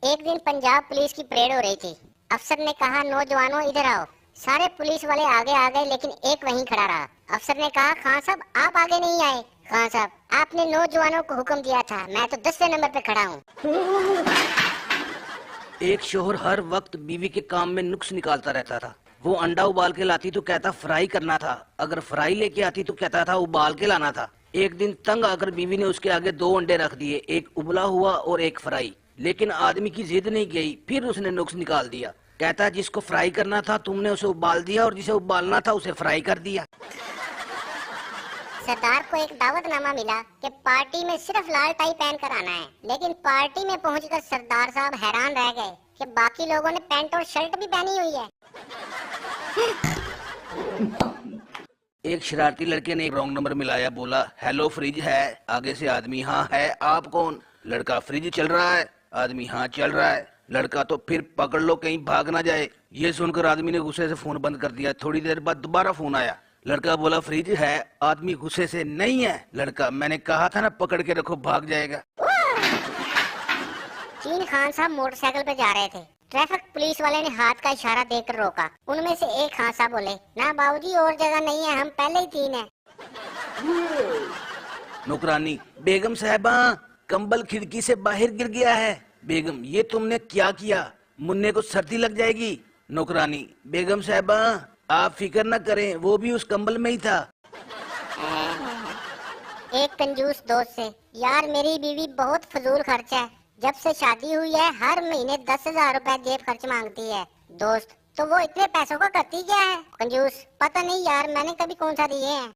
एक दिन पंजाब पुलिस की परेड हो रही थी। अफसर ने कहा, नौजवानों इधर आओ। सारे पुलिस वाले आगे आ गए, लेकिन एक वहीं खड़ा रहा। अफसर ने कहा, खान साहब आप आगे नहीं आए। खान साहब, आपने नौजवानों को हुक्म दिया था, मैं तो 10वें नंबर पे खड़ा हूँ। एक शोहर हर वक्त बीवी के काम में नुक्स निकालता रहता था। वो अंडा उबाल के लाती तो कहता फ्राई करना था, अगर फ्राई लेके आती तो कहता था उबाल के लाना था। एक दिन तंग आकर बीवी ने उसके आगे 2 अंडे रख दिए, एक उबला हुआ और एक फ्राई। लेकिन आदमी की जिद नहीं गई, फिर उसने नुक्स निकाल दिया। कहता जिसको फ्राई करना था तुमने उसे उबाल दिया, और जिसे उबालना था उसे फ्राई कर दिया। सरदार को एक दावतनामा मिला कि पार्टी में सिर्फ लाल टाई पहन कर आना है, लेकिन पार्टी में पहुंचकर सरदार साहब हैरान रह गए कि बाकी लोगों ने पैंट और शर्ट भी पहनी हुई है। एक शरारती लड़के ने एक रॉन्ग नंबर मिलाया, बोला हेलो फ्रिज है। आगे से आदमी, हाँ है, आप कौन? लड़का, फ्रिज चल रहा है। आदमी, हाँ चल रहा है। लड़का, तो फिर पकड़ लो कहीं भाग ना जाए। ये सुनकर आदमी ने गुस्से से फोन बंद कर दिया। थोड़ी देर बाद दोबारा फोन आया। लड़का बोला फ्रिज है। आदमी गुस्से से, नहीं है। लड़का, मैंने कहा था ना पकड़ के रखो, भाग जाएगा। तीन खान साहब मोटरसाइकिल पे जा रहे थे। ट्रैफिक पुलिस वाले ने हाथ का इशारा देकर रोका। उनमें से एक खान साहब बोले, ना बाबूजी और जगह नहीं है, हम पहले ही 3 हैं। नौकरानी, बेगम साहबा कंबल खिड़की से बाहर गिर गया है। बेगम, ये तुमने क्या किया? मुन्ने को सर्दी लग जाएगी। नौकरानी, बेगम साहबा आप फिक्र न करें, वो भी उस कंबल में ही था। एक कंजूस दोस्त से, यार मेरी बीवी बहुत फजूल खर्च है, जब से शादी हुई है हर महीने 10,000 रुपए जेब खर्च मांगती है। दोस्त, तो वो इतने पैसों का करती क्या है? कंजूस, पता नहीं यार, मैंने कभी कौन सा दिए हैं।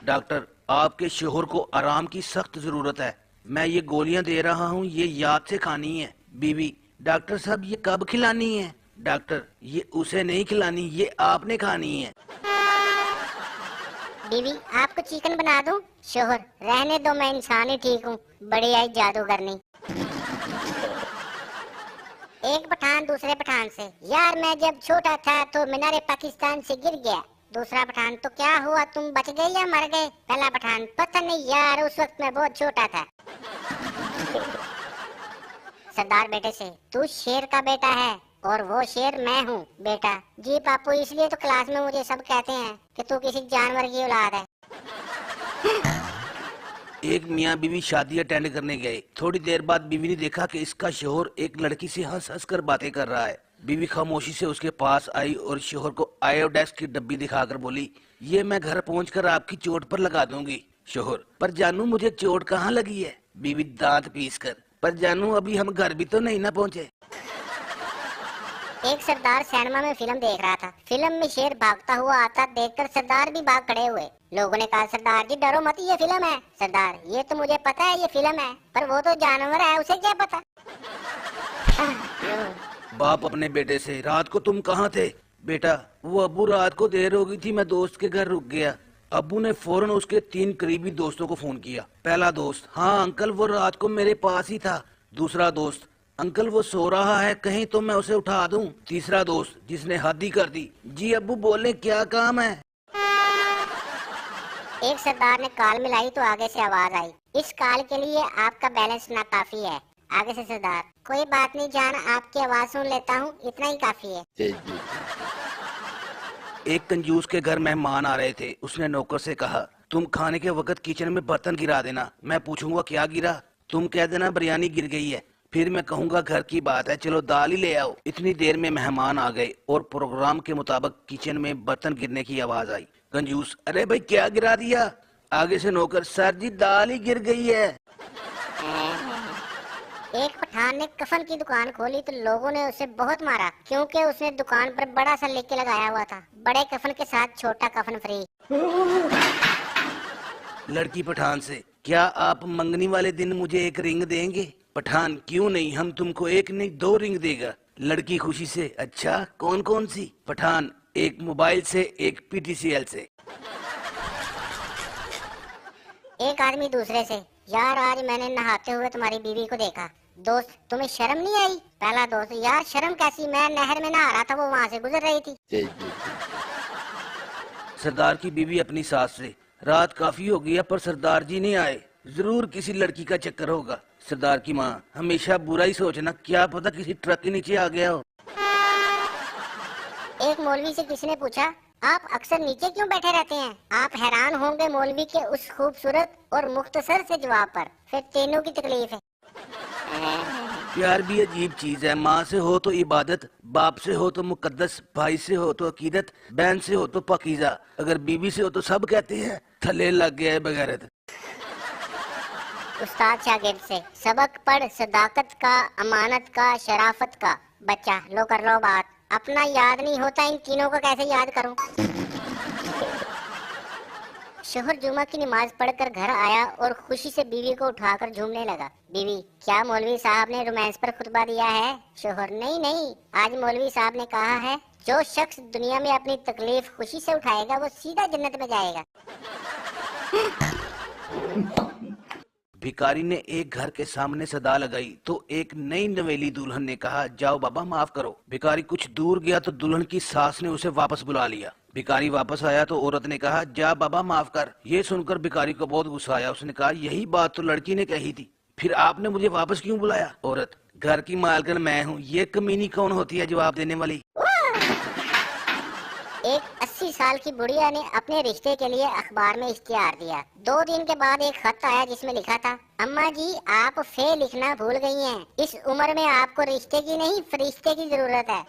डॉक्टर, आपके शोहर को आराम की सख्त जरूरत है। मैं ये गोलियां दे रहा हूँ, ये याद से खानी है। बीवी, डॉक्टर साहब ये कब खिलानी है? डॉक्टर, ये उसे नहीं खिलानी, ये आपने खानी है। बीवी, आपको चिकन बना दूं? शोहर, रहने दो, मैं इंसान ही ठीक हूँ, बड़ी आई जादूगरनी। एक पठान दूसरे पठान से, यार मैं जब छोटा था तो मीनारे पाकिस्तान से गिर गया। दूसरा पठान, तो क्या हुआ, तुम बच गए या मर गए? पहला पठान, पता नहीं यार, उस वक्त मैं बहुत छोटा था। सरदार बेटे से, तू शेर का बेटा है और वो शेर मैं हूँ। बेटा, जी पापू, इसलिए तो क्लास में मुझे सब कहते हैं कि तू किसी जानवर की औलाद है। एक मियाँ बीवी शादी अटेंड करने गए। थोड़ी देर बाद बीवी ने देखा कि इसका शोहर एक लड़की से हंस हंस कर बातें कर रहा है। बीवी खामोशी से उसके पास आई और शोहर को आयोडेक्स की डब्बी दिखाकर बोली, ये मैं घर पहुंचकर आपकी चोट पर लगा दूंगी। शोहर, पर जानू मुझे चोट कहाँ लगी है? बीवी दांत पीस कर, पर जानू अभी हम घर भी तो नहीं ना पहुँचे। एक सरदार सिनेमा में फिल्म देख रहा था। फिल्म में शेर भागता हुआ आता देखकर सरदार भी भाग खड़े हुए। लोगों ने कहा, सरदार जी डरो मत, ये फिल्म है। सरदार, ये तो मुझे पता है ये फिल्म है, पर वो तो जानवर है, उसे क्या पता। बाप अपने बेटे से, रात को तुम कहाँ थे? बेटा, वो अब्बू रात को देर हो गई थी, मैं दोस्त के घर रुक गया। अब्बू ने फौरन उसके 3 करीबी दोस्तों को फोन किया। पहला दोस्त, हाँ अंकल वो रात को मेरे पास ही था। दूसरा दोस्त, अंकल वो सो रहा है, कहीं तो मैं उसे उठा दूं। तीसरा दोस्त, जिसने हद ही कर दी, जी अब्बू बोले क्या काम है? एक सरदार ने कॉल मिलाई तो आगे से आवाज आई, इस कॉल के लिए आपका बैलेंस नाकाफी है। आगे से सरदार, कोई बात नहीं जान, आपकी आवाज सुन लेता हूँ, इतना ही काफी है। एक कंजूस के घर मेहमान आ रहे थे। उसने नौकर से कहा, तुम खाने के वक्त किचन में बर्तन गिरा देना, मैं पूछूंगा क्या गिरा, तुम कह देना बिरयानी गिर गई है, फिर मैं कहूंगा घर की बात है, चलो दाल ही ले आओ। इतनी देर में मेहमान आ गए और प्रोग्राम के मुताबिक किचन में बर्तन गिरने की आवाज आई। कंजूस, अरे भाई क्या गिरा दिया? आगे से नौकर, सर जी दाल ही गिर गई है। एक पठान ने कफन की दुकान खोली तो लोगों ने उसे बहुत मारा, क्योंकि उसने दुकान पर बड़ा सा लिख के लगाया हुआ था, बड़े कफन के साथ छोटा कफन फ्री। लड़की पठान से, क्या आप मंगनी वाले दिन मुझे एक रिंग देंगे? पठान, क्यों नहीं, हम तुमको एक नहीं 2 रिंग देगा। लड़की खुशी से, अच्छा कौन कौन सी? पठान, एक मोबाइल से, एक पीटीसीएल से। एक आदमी दूसरे से, यार आज मैंने नहाते हुए तुम्हारी बीवी को देखा। दोस्त, तुम्हें शर्म नहीं आई? पहला दोस्त, यार शर्म कैसी, मैं नहर में नहा रहा था, वो वहाँ से गुजर रही थी। सरदार की बीवी अपनी सास से, रात काफी हो गई है पर सरदार जी नहीं आए, जरूर किसी लड़की का चक्कर होगा। सरदार की माँ, हमेशा बुरा ही सोचना, क्या पता किसी ट्रक के नीचे आ गया हो। एक मौलवी से किसी ने पूछा, आप अक्सर नीचे क्यों बैठे रहते हैं? आप हैरान होंगे मौलवी के उस खूबसूरत और मुख्तसर से जवाब पर। फिर तीनों की तकलीफ है। प्यार भी अजीब चीज है। माँ से हो तो इबादत, बाप से हो तो मुकद्दस, भाई से हो तो अकीदत, बहन से हो तो पाकीज़ा, अगर बीवी से हो तो सब कहते हैं थले लग गया है बगैरत। उस्ताद शागिर्द से, सबक पढ़ सदाकत का, अमानत का, शराफत का। बच्चा, लो कर लो बात। अपना याद नहीं होता, इन तीनों को कैसे याद करूं? शोहर जुमा की नमाज पढ़कर घर आया और खुशी से बीवी को उठाकर झूमने लगा। बीवी, क्या मौलवी साहब ने रोमांस पर खुतबा दिया है? शोहर, नहीं नहीं, आज मौलवी साहब ने कहा है जो शख्स दुनिया में अपनी तकलीफ खुशी से उठाएगा वो सीधा जन्नत में जाएगा। भिखारी ने एक घर के सामने सदा लगाई तो एक नई नवेली दुल्हन ने कहा, जाओ बाबा माफ करो। भिखारी कुछ दूर गया तो दुल्हन की सास ने उसे वापस बुला लिया। भिखारी वापस आया तो औरत ने कहा, जा बाबा माफ कर। ये सुनकर भिखारी को बहुत गुस्सा आया। उसने कहा, यही बात तो लड़की ने कही थी, फिर आपने मुझे वापस क्यों बुलाया? औरत, घर की मालकिन मैं हूँ, ये कमीनी कौन होती है जवाब देने वाली? एक 80 साल की बुढ़िया ने अपने रिश्ते के लिए अखबार में इश्तिहार दिया। 2 दिन के बाद एक खत आया जिसमें लिखा था, अम्मा जी आप फे लिखना भूल गई हैं। इस उम्र में आपको रिश्ते की नहीं फरिश्ते की जरूरत है।